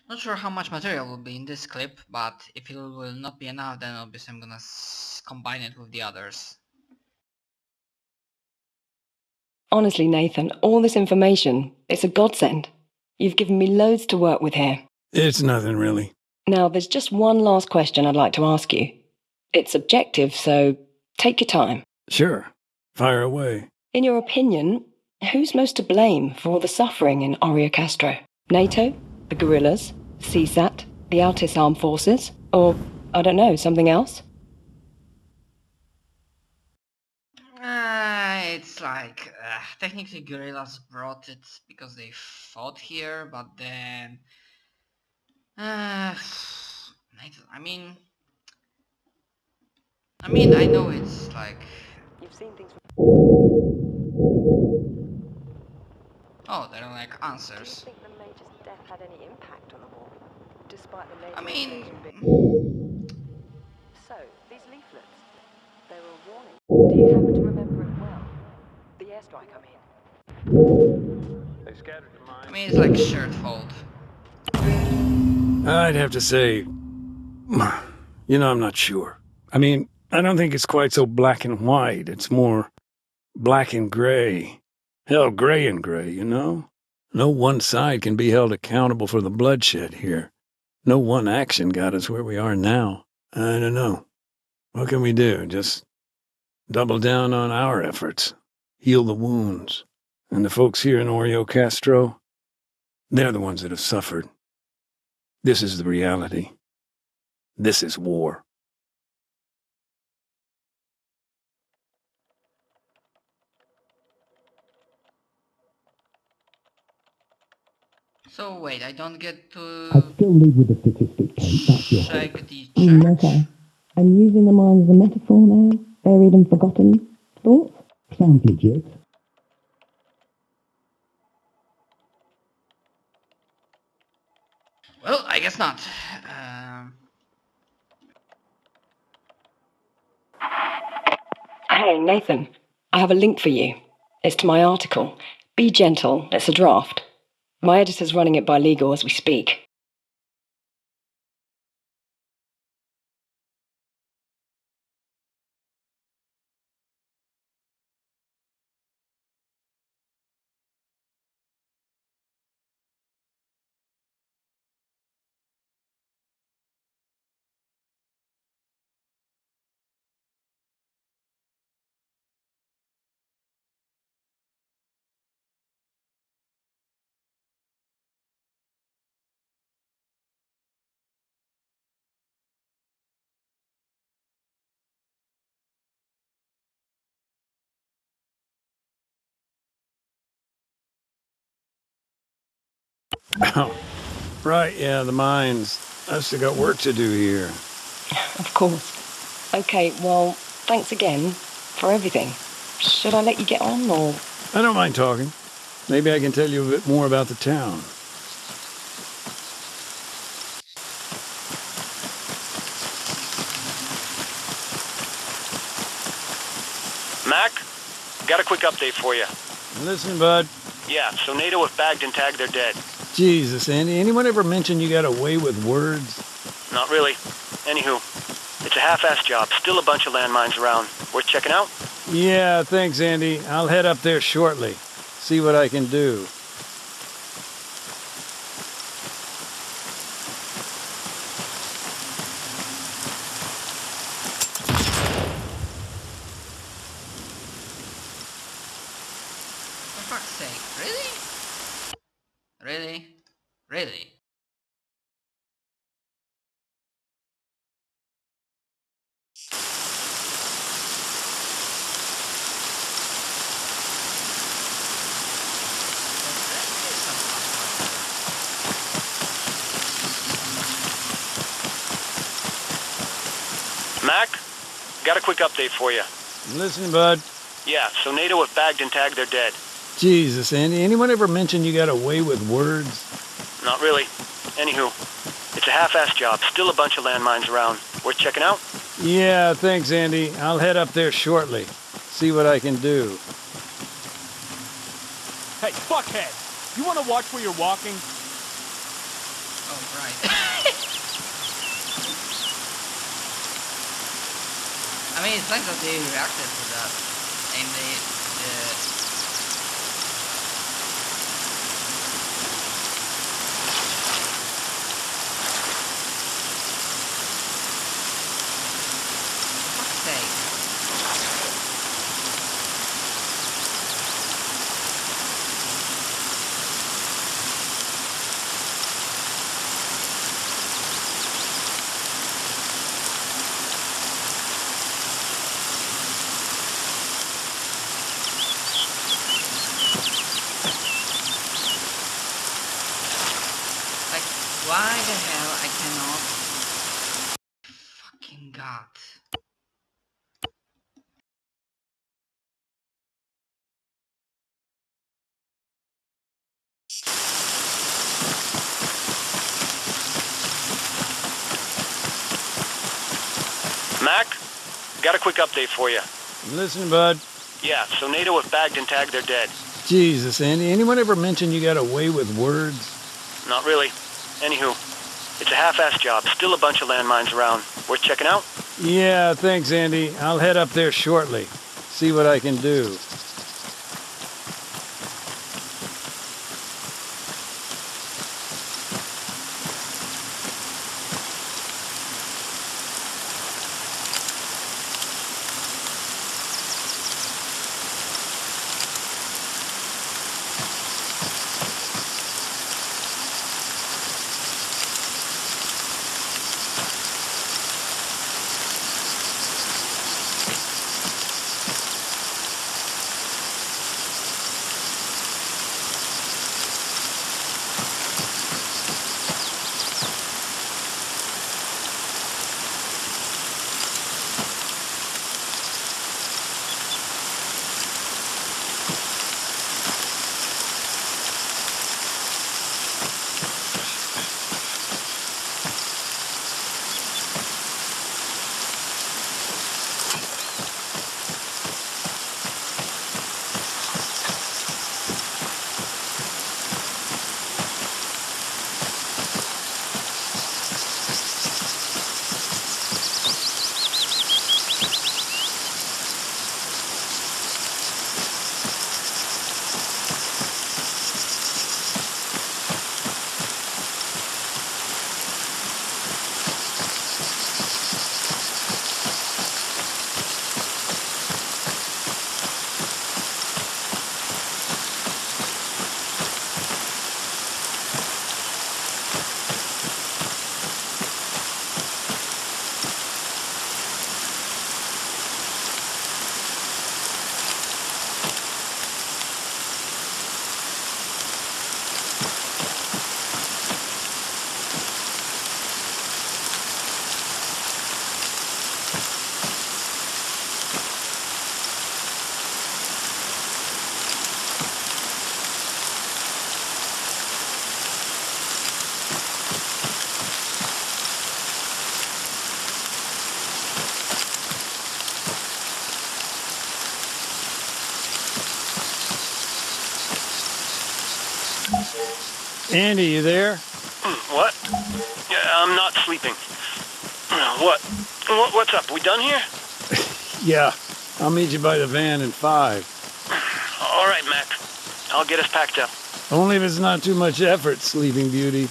Not sure how much material will be in this clip, but if it will not be enough, then obviously I'm gonna combine it with the others. Honestly, Nathan, all this information, it's a godsend. You've given me loads to work with here. It's nothing, really. Now, there's just one last question I'd like to ask you. It's subjective, so take your time. Sure. Fire away. In your opinion, who's most to blame for all the suffering in Oreokastro? NATO? The guerrillas? CSAT? The Altis Armed Forces? Or, I don't know, something else? It's like, technically guerrillas brought it because they fought here, but then... I mean, I know it's like... You've seen things... Oh, they're like answers. Do you think the Major's death had any impact on the war? Despite the NATO I mean... So, these leaflets, they were a warning. Do you happen to remember it well? The airstrike, I mean. They scattered the mines. I mean, it's like shirt fold. I'd have to say... I'm not sure. I mean, I don't think it's quite so black and white. It's more black and gray. Hell, gray and gray, you know? No one side can be held accountable for the bloodshed here. No one action got us where we are now. I don't know. What can we do? Just double down on our efforts. Heal the wounds. And the folks here in Oreokastro, they're the ones that have suffered. This is the reality. This is war. So wait, I don't get to... I still lead with the statistics, Kate. That's your check hope. the church? Okay. I'm using the mind as a metaphor now. Buried and forgotten. Thoughts? Sounds legit. Well, I guess not. Hey, Nathan, I have a link for you. It's to my article. Be gentle, it's a draft. My editor's running it by legal as we speak. Oh, right, yeah, the mines. I've still got work to do here. Of course. Okay, well, thanks again for everything. Should I let you get on, or...? I don't mind talking. Maybe I can tell you a bit more about the town. Mac, got a quick update for you. Listen, bud. Yeah, so NATO have bagged and tagged their dead. Jesus, Andy, anyone ever mention you got a way with words? Not really. Anywho, it's a half-assed job. Still a bunch of landmines around. Worth checking out? Yeah, thanks, Andy. I'll head up there shortly. See what I can do. For fuck's sake, really? Really? Really? Mac, got a quick update for you. Listen, bud. Yeah, so NATO have bagged and tagged their dead. Jesus, Andy, anyone ever mention you got a way with words? Not really. Anywho, it's a half-assed job. Still a bunch of landmines around. Worth checking out? Yeah, thanks, Andy. I'll head up there shortly. See what I can do. Hey, fuckhead! You wanna watch where you're walking? Oh, right. I mean, it's nice that they reacted to that. And they... For fuck's sake. Like, why the hell I cannot... Fucking god. Mac, got a quick update for you. Listen, bud. Yeah, so NATO have bagged and tagged their dead. Jesus, Andy, anyone ever mention you got a way with words? Not really. Anywho, it's a half-assed job. Still a bunch of landmines around. Worth checking out? Yeah, thanks, Andy. I'll head up there shortly. See what I can do. Andy, you there? What? Yeah, I'm not sleeping. What? What's up? We done here? Yeah, I'll meet you by the van in 5. All right, Mac. I'll get us packed up. Only if it's not too much effort, Sleeping Beauty.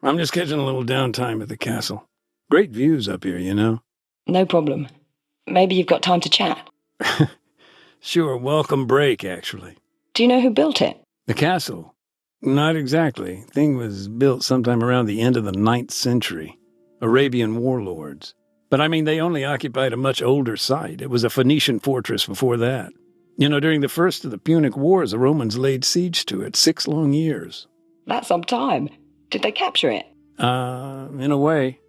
I'm just catching a little downtime at the castle. Great views up here, you know? No problem. Maybe you've got time to chat. Sure, welcome break, actually. Do you know who built it? The castle? Not exactly. Thing was built sometime around the end of the 9th century. Arabian warlords. But I mean, they only occupied a much older site. It was a Phoenician fortress before that. You know, during the first of the Punic Wars, the Romans laid siege to it 6 long years. That's some time. Did they capture it? In a way.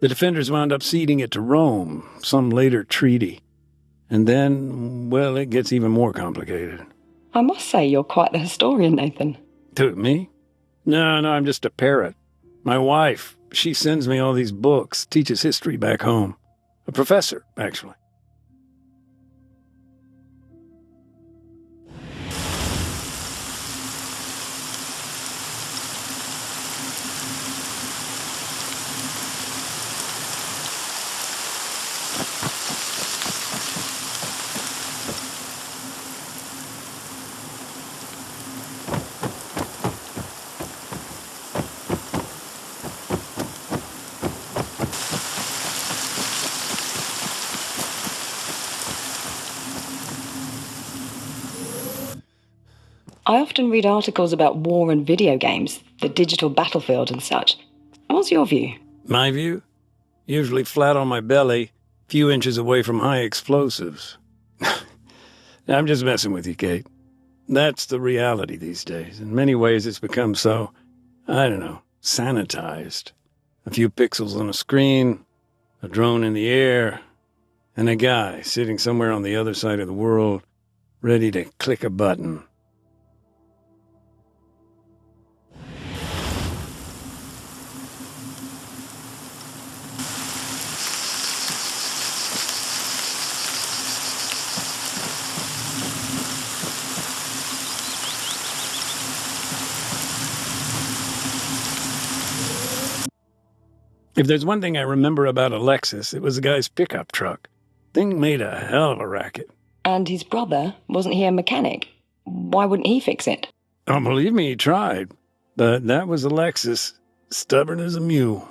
The defenders wound up ceding it to Rome, some later treaty. And then, well, it gets even more complicated. I must say you're quite the historian, Nathan. To me? No, I'm just a parrot. My wife, she sends me all these books, teaches history back home. A professor, actually. I often read articles about war and video games, the digital battlefield and such. What's your view? My view? Usually flat on my belly, few inches away from high explosives. I'm just messing with you, Kate. That's the reality these days. In many ways, it's become so, I don't know, sanitized. A few pixels on a screen, a drone in the air, and a guy sitting somewhere on the other side of the world, ready to click a button. If there's one thing I remember about a Lexus, it was the guy's pickup truck. Thing made a hell of a racket. And his brother, wasn't he a mechanic? Why wouldn't he fix it? Oh, believe me, he tried. But that was a Lexus, stubborn as a mule.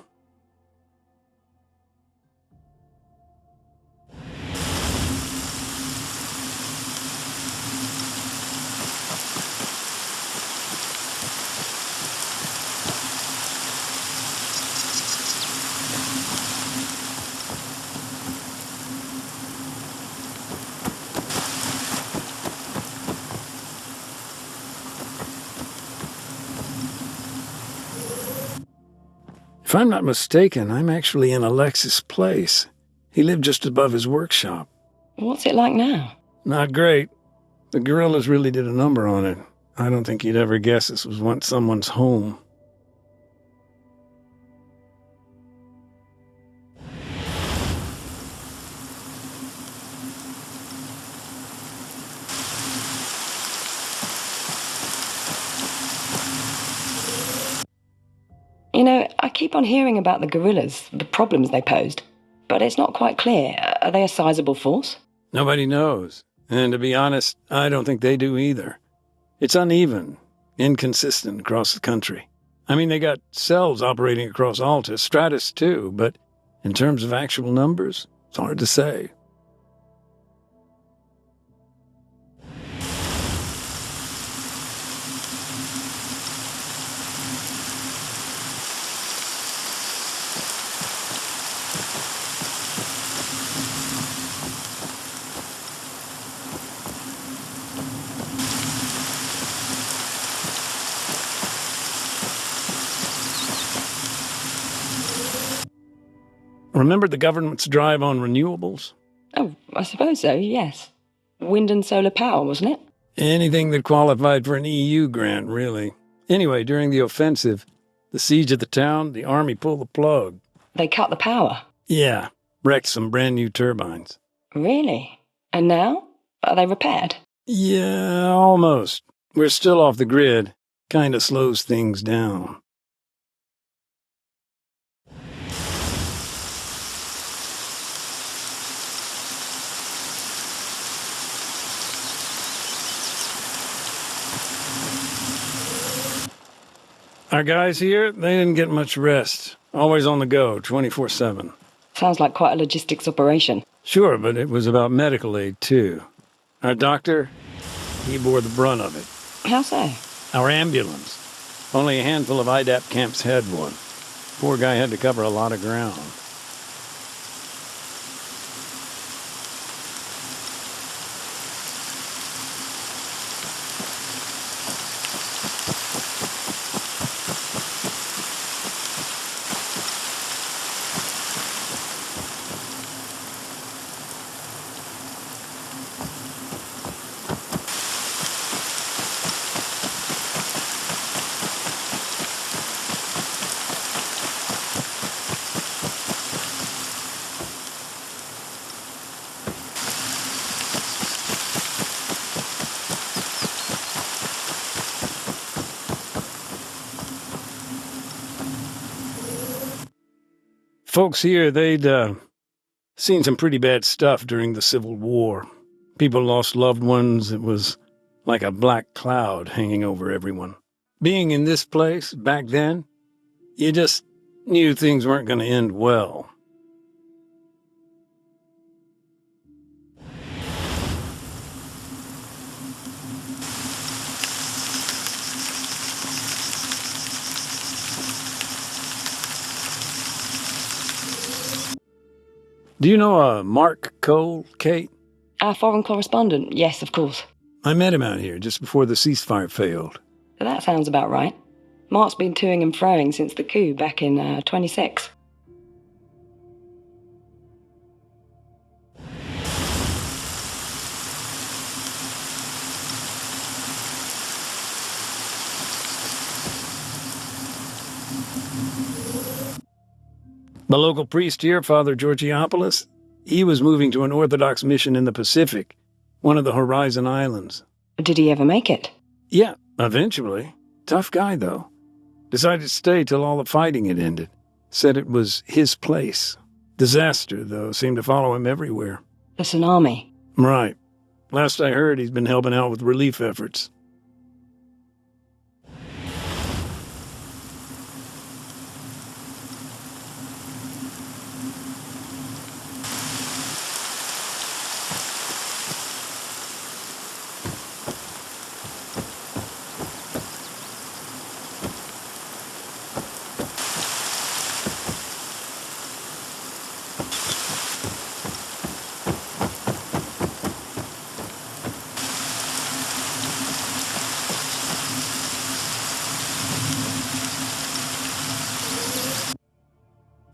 If I'm not mistaken, I'm actually in Alexis' place. He lived just above his workshop. What's it like now? Not great. The guerrillas really did a number on it. I don't think you'd ever guess this was once someone's home. You know, I keep on hearing about the guerrillas, the problems they posed, but it's not quite clear. Are they a sizable force? Nobody knows. And to be honest, I don't think they do either. It's uneven, inconsistent across the country. I mean, they got cells operating across Altus, Stratus too, but in terms of actual numbers, it's hard to say. Remember the government's drive on renewables? Oh, I suppose so, yes. Wind and solar power, wasn't it? Anything that qualified for an EU grant, really. Anyway, during the offensive, the siege of the town, the army pulled the plug. They cut the power. Yeah, wrecked some brand new turbines. Really? And now? Are they repaired? Yeah, almost. We're still off the grid. Kinda slows things down. Our guys here, they didn't get much rest. Always on the go, 24/7. Sounds like quite a logistics operation. Sure, but it was about medical aid, too. Our doctor, he bore the brunt of it. How so? Our ambulance. Only a handful of IDAP camps had one. Poor guy had to cover a lot of ground. Folks here, they'd seen some pretty bad stuff during the Civil War. People lost loved ones. It was like a black cloud hanging over everyone. Being in this place back then, you just knew things weren't going to end well. Do you know Mark Cole, Kate? Our foreign correspondent, yes, of course. I met him out here just before the ceasefire failed. That sounds about right. Mark's been toing and froing since the coup back in 26. The local priest here, Father Georgiopoulos, he was moving to an Orthodox mission in the Pacific, one of the Horizon Islands. Did he ever make it? Yeah, eventually. Tough guy, though. Decided to stay till all the fighting had ended. Said it was his place. Disaster, though, seemed to follow him everywhere. The tsunami. Right. Last I heard, he's been helping out with relief efforts.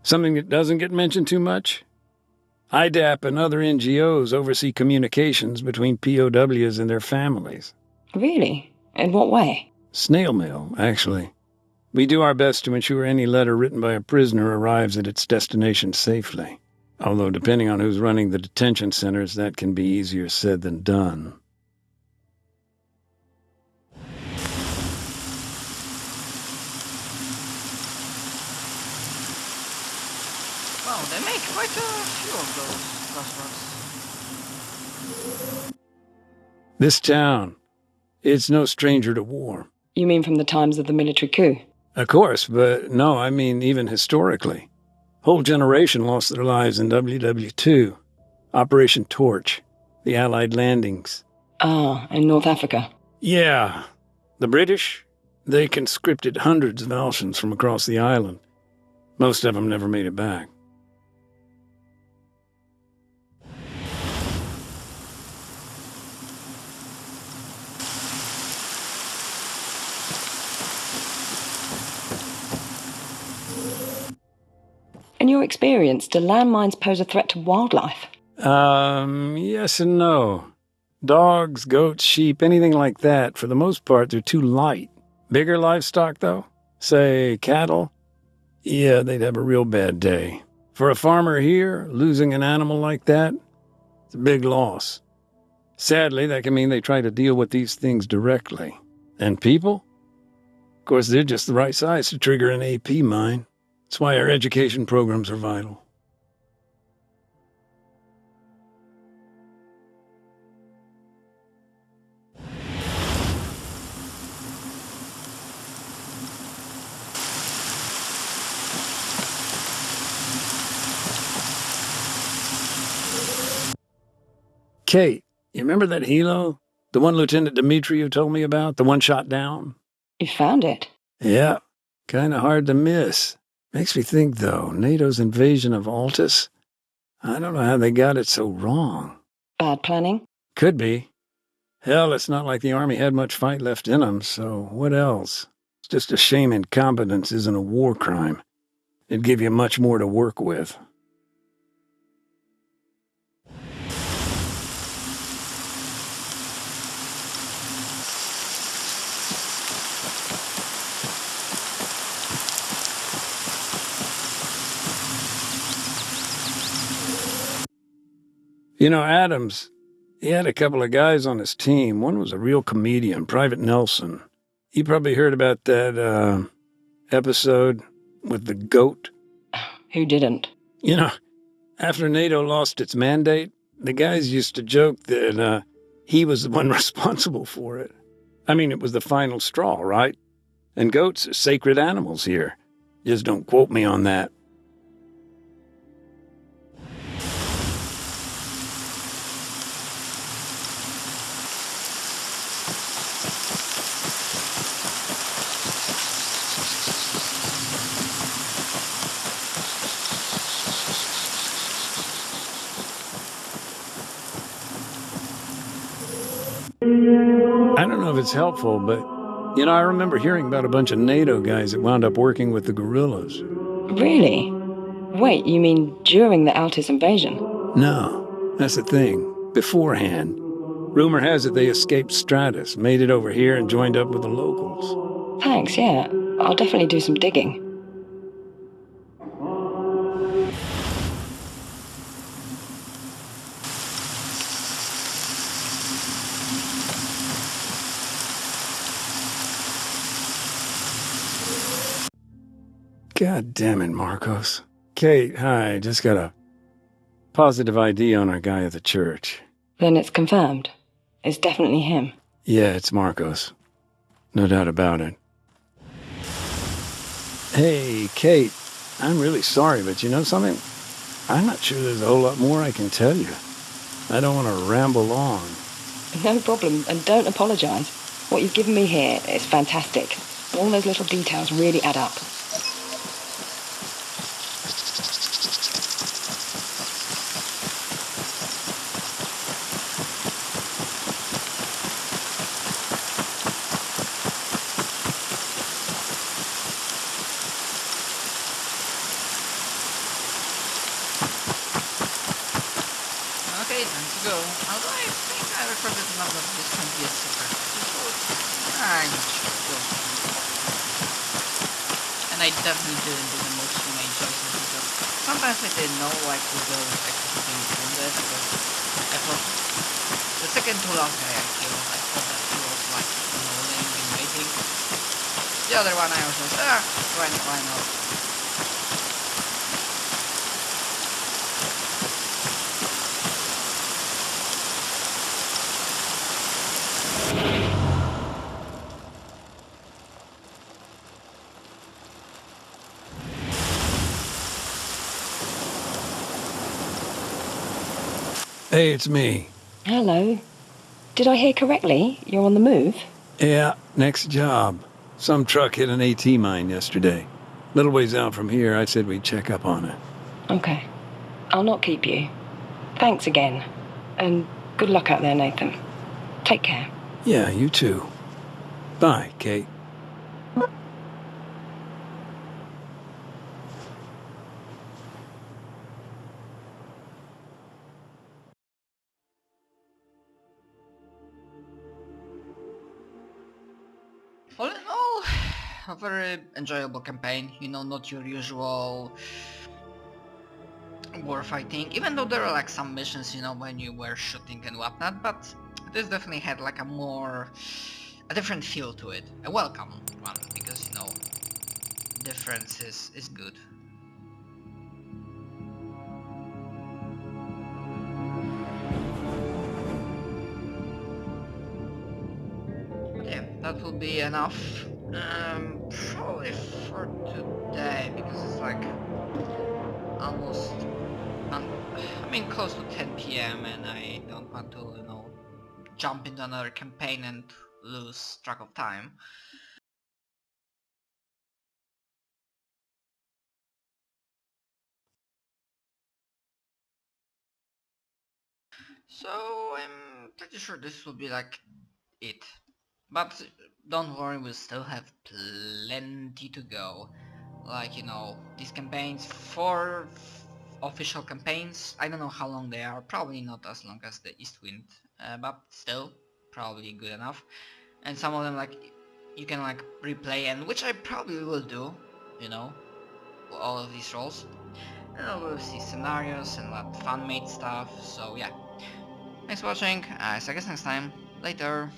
Something that doesn't get mentioned too much? IDAP and other NGOs oversee communications between POWs and their families. Really? In what way? Snail mail, actually. We do our best to ensure any letter written by a prisoner arrives at its destination safely. Although, depending on who's running the detention centers, that can be easier said than done. Wow, they make quite a few of those crossroads. This town, it's no stranger to war. You mean from the times of the military coup? Of course, but no, I mean even historically. Whole generation lost their lives in WW2, Operation Torch, the Allied landings. Ah, in North Africa. Yeah, the British, they conscripted hundreds of Alshans from across the island. Most of them never made it back. In your experience, do landmines pose a threat to wildlife? Yes and no. Dogs, goats, sheep, anything like that, for the most part, they're too light. Bigger livestock, though, say cattle, yeah, they'd have a real bad day. For a farmer here, losing an animal like that, it's a big loss. Sadly, that can mean they try to deal with these things directly. And people? Of course, they're just the right size to trigger an AP mine. That's why our education programs are vital. Kate, you remember that helo? The one Lieutenant Dimitriou told me about? The one shot down? You found it? Yeah, kinda hard to miss. Makes me think, though, NATO's invasion of Altus? I don't know how they got it so wrong. Bad planning? Could be. Hell, it's not like the Army had much fight left in them, so what else? It's just a shame incompetence isn't a war crime. It'd give you much more to work with. You know, Adams, he had a couple of guys on his team. One was a real comedian, Private Nelson. You probably heard about that, episode with the goat. Who didn't? You know, after NATO lost its mandate, the guys used to joke that, he was the one responsible for it. I mean, it was the final straw, right? And goats are sacred animals here. Just don't quote me on that. I don't know if it's helpful, but, you know, I remember hearing about a bunch of NATO guys that wound up working with the guerrillas. Really? Wait, you mean during the Altis invasion? No, that's the thing. Beforehand. Rumor has it they escaped Stratus, made it over here, and joined up with the locals. Thanks, yeah. I'll definitely do some digging. God damn it, Marcos. Kate, hi, just got a positive ID on our guy at the church. Then it's confirmed. It's definitely him. Yeah, it's Marcos. No doubt about it. Hey, Kate, I'm really sorry, but you know something? I'm not sure there's a whole lot more I can tell you. I don't want to ramble on. No problem, and don't apologise. What you've given me here is fantastic. All those little details really add up. Okay, time to go. Although I think I recorded enough of this can be a super episode. I'm not sure. We'll see. And I definitely didn't do the most humane choices because sometimes I didn't know like who was executing on this, but I thought the second to last guy I killed, I thought that he was like rolling and waiting. The other one I was just why not? Hey, it's me. Hello. Did I hear correctly? You're on the move? Yeah, next job. Some truck hit an AT mine yesterday. Little ways out from here, I said we'd check up on it. Okay. I'll not keep you. Thanks again. And good luck out there, Nathan. Take care. Yeah, you too. Bye, Kate. All in all, a very enjoyable campaign, you know, not your usual war fighting, even though there are like some missions, you know, when you were shooting and whatnot, but this definitely had like a different feel to it, a welcome one, because, you know, difference is good. Yeah, that will be enough. Probably for today, because it's like almost. I mean, getting close to 10 PM and I don't want to, you know, jump into another campaign and lose track of time. So I'm pretty sure this will be like it. But don't worry, we'll still have plenty to go. Like, you know, these campaigns, 4 official campaigns, I don't know how long they are, probably not as long as the Eastwind, but still, probably good enough. And some of them, like, you can like replay, and which I probably will do, you know, all of these roles. And we'll see scenarios and fun made stuff, so yeah. Thanks for watching, see you guys next time, later.